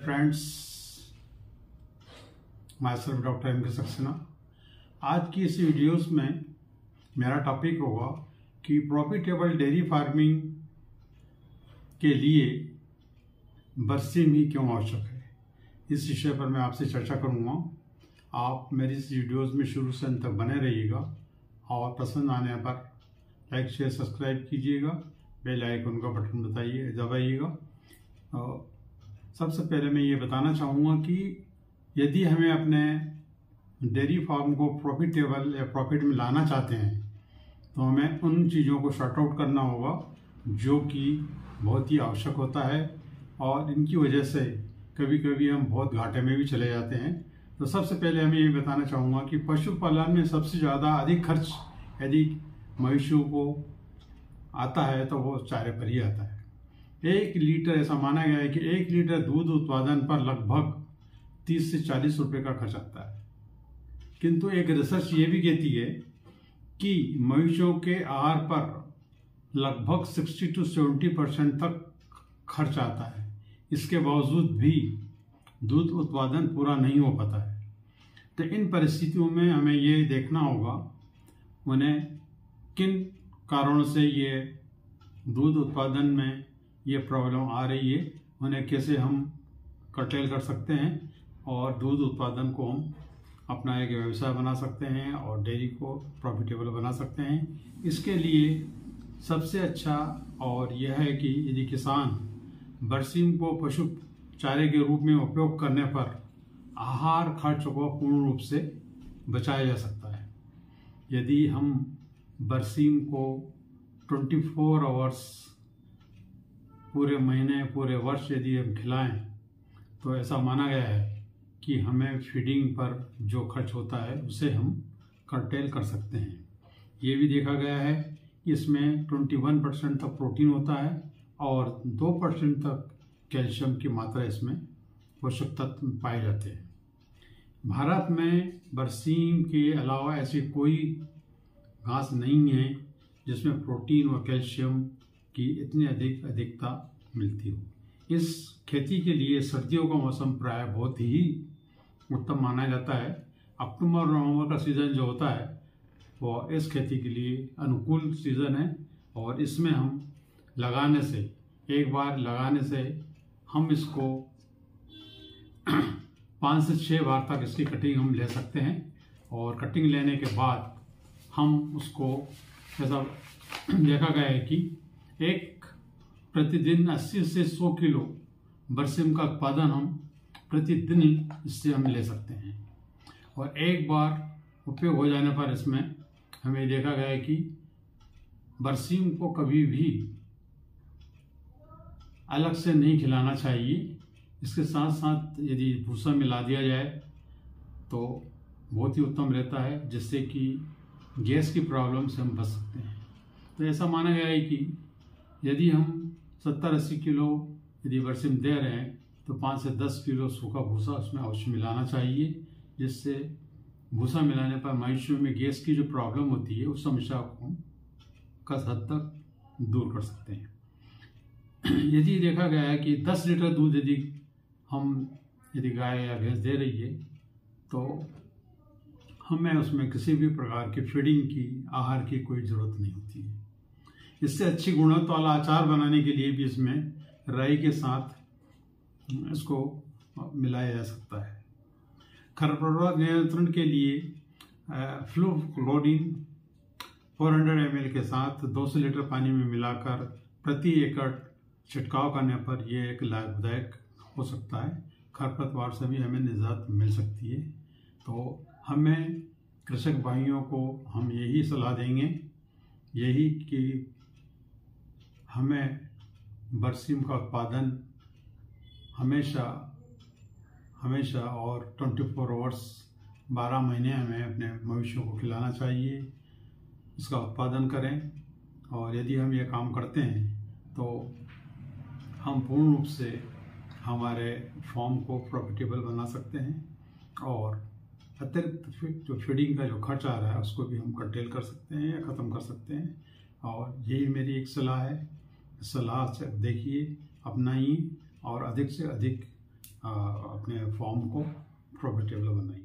Friends, myself doctor M K Saxena. आज की इस वीडियोस में मेरा टॉपिक होगा कि प्रॉफिटेबल डेयरी फार्मिंग के लिए बरसीम ही क्यों आवश्यक है। इस विषय पर मैं आपसे चर्चा करूंगा। आप मेरी इस वीडियोस में शुरू से अंत तक बने रहिएगा और पसंद आने पर लाइक शेयर सब्सक्राइब कीजिएगा, बेल आइकन का बटन दबाइएगा। सबसे पहले मैं ये बताना चाहूँगा कि यदि हमें अपने डेयरी फार्म को प्रॉफिटेबल या प्रॉफिट में लाना चाहते हैं तो हमें उन चीज़ों को शॉर्ट आउट करना होगा जो कि बहुत ही आवश्यक होता है और इनकी वजह से कभी कभी हम बहुत घाटे में भी चले जाते हैं। तो सबसे पहले मैं ये बताना चाहूँगा कि पशुपालन में सबसे ज़्यादा अधिक खर्च यदि मवेशियों को आता है तो वो चारे पर ही आता है। 1 लीटर, ऐसा माना गया है कि 1 लीटर दूध उत्पादन पर लगभग 30 से 40 रुपए का खर्च आता है। किंतु एक रिसर्च ये भी कहती है कि मवेशियों के आहार पर लगभग 60 to 70% तक खर्च आता है। इसके बावजूद भी दूध उत्पादन पूरा नहीं हो पाता है। तो इन परिस्थितियों में हमें ये देखना होगा उन्हें किन कारणों से ये दूध उत्पादन में ये प्रॉब्लम आ रही है, उन्हें कैसे हम कर्टेल कर सकते हैं और दूध उत्पादन को हम अपना एक व्यवसाय बना सकते हैं और डेयरी को प्रॉफिटेबल बना सकते हैं। इसके लिए सबसे अच्छा और यह है कि यदि किसान बरसीम को पशु चारे के रूप में उपयोग करने पर आहार खर्च को पूर्ण रूप से बचाया जा सकता है। यदि हम बरसीम को 24 आवर्स पूरे महीने पूरे वर्ष यदि हम खिलाएं तो ऐसा माना गया है कि हमें फीडिंग पर जो खर्च होता है उसे हम कर्टेल कर सकते हैं। ये भी देखा गया है कि इसमें 21% तक प्रोटीन होता है और 2% तक कैल्शियम की मात्रा इसमें पोषक तत्व पाए जाते हैं। भारत में बरसीम के अलावा ऐसी कोई घास नहीं है जिसमें प्रोटीन और कैल्शियम की इतनी अधिकता मिलती हो। इस खेती के लिए सर्दियों का मौसम प्राय बहुत ही उत्तम माना जाता है। अक्टूबर और नवंबर का सीज़न जो होता है वो इस खेती के लिए अनुकूल सीज़न है और इसमें हम लगाने से, एक बार लगाने से हम इसको 5 से 6 बार तक इसकी कटिंग हम ले सकते हैं और कटिंग लेने के बाद हम उसको, ऐसा देखा गया है कि एक प्रतिदिन 80 से 100 किलो बरसीम का उत्पादन हम प्रतिदिन इससे हम ले सकते हैं। और एक बार उपयोग हो जाने पर इसमें हमें देखा गया है कि बरसीम को कभी भी अलग से नहीं खिलाना चाहिए। इसके साथ साथ यदि भूसा मिला दिया जाए तो बहुत ही उत्तम रहता है, जिससे कि गैस की प्रॉब्लम से हम बच सकते हैं। तो ऐसा माना गया है कि यदि हम 70-80 किलो यदि बरसीम दे रहे हैं तो 5 से 10 किलो सूखा भूसा उसमें अवश्य मिलाना चाहिए, जिससे भूसा मिलाने पर मवेशियों में गैस की जो प्रॉब्लम होती है उस समस्या को हम कुछ हद तक दूर कर सकते हैं। यदि देखा गया है कि 10 लीटर दूध यदि गाय या भैंस दे रही है तो हमें उसमें किसी भी प्रकार की फीडिंग की, आहार की कोई ज़रूरत नहीं होती है। इससे अच्छी गुणवत्ता वाला अचार बनाने के लिए भी इसमें राई के साथ इसको मिलाया जा सकता है। खरपतवार नियंत्रण के लिए फ्लूक्लोडीन 400 ml के साथ 200 लीटर पानी में मिलाकर प्रति एकड़ छिड़काव करने पर यह एक लाभदायक हो सकता है। खरपतवार से भी हमें निजात मिल सकती है। तो हमें कृषक भाइयों को हम यही सलाह देंगे, यही कि हमें बरसीम का उत्पादन हमेशा और 24 आवर्स 12 महीने हमें अपने मवेशियों को खिलाना चाहिए, इसका उत्पादन करें। और यदि हम ये काम करते हैं तो हम पूर्ण रूप से हमारे फार्म को प्रॉफिटेबल बना सकते हैं और अतिरिक्त जो फीडिंग का जो खर्च आ रहा है उसको भी हम कर्टेल कर सकते हैं या ख़त्म कर सकते हैं। और यही मेरी एक सलाह है। सलाह से देखिए, अपनाइए और अधिक से अधिक अपने फॉर्म को प्रॉफिटेबल बनाइए।